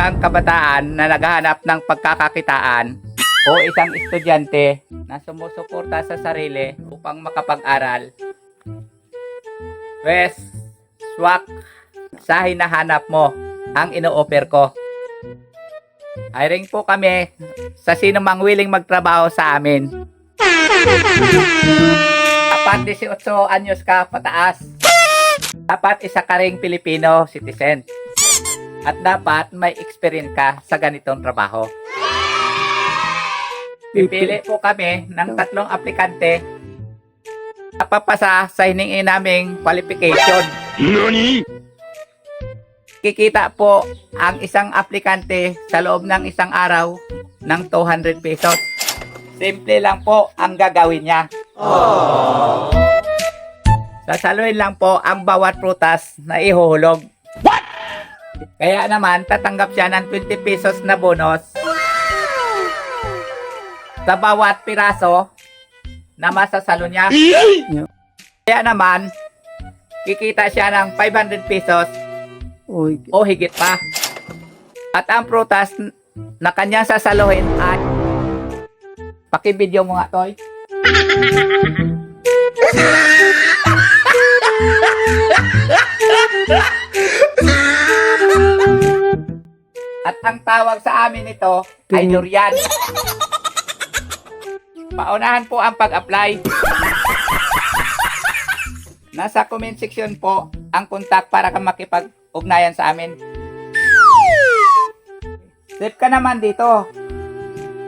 isang kabataan na naghahanap ng pagkakakitaan o isang estudyante na sumusuporta sa sarili upang makapag-aral, Wes, swak sa hinahanap mo ang ino-offer ko. Hiring po kami sa sino mang willing magtrabaho sa amin. Dapat 18 anyos ka pataas. Dapat isa ka ring Pilipino citizen. At dapat may experience ka sa ganitong trabaho. Pipili po kami ng 3 aplikante na papasa sa hiningi naming qualification. NANI?! Kikita po ang isang aplikante sa loob ng isang araw ng 200 pesos. Simple lang po ang gagawin niya. Sasaluhin lang po ang bawat prutas na ihuhulog. What?! Kaya naman tatanggap siya ng 20 pesos na bonus sa bawat piraso na masasalo niya. Kaya naman kikita siya ng 500 pesos o higit pa. At ang prutas na kanyang sasaluhin ay pakibidyo mo nga, Toy. At ang tawag sa amin ito ay durian. Paunahan po ang pag-apply. Nasa comment section po ang contact para ka makipag-ugnayan sa amin. Safe ka naman dito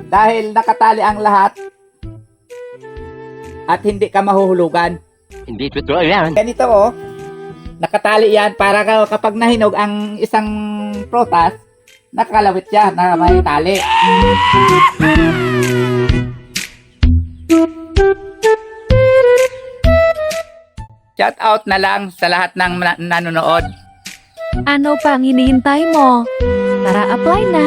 dahil nakatali ang lahat at hindi ka mahuhulugan. Hindi totoo yan. Ganito oh, nakatali yan para kapag nahinog ang isang prutas, nakalawit siya na may tali. Shout out na lang sa lahat ng nanonood. Ano pang hinihintay mo? Tara, apply na!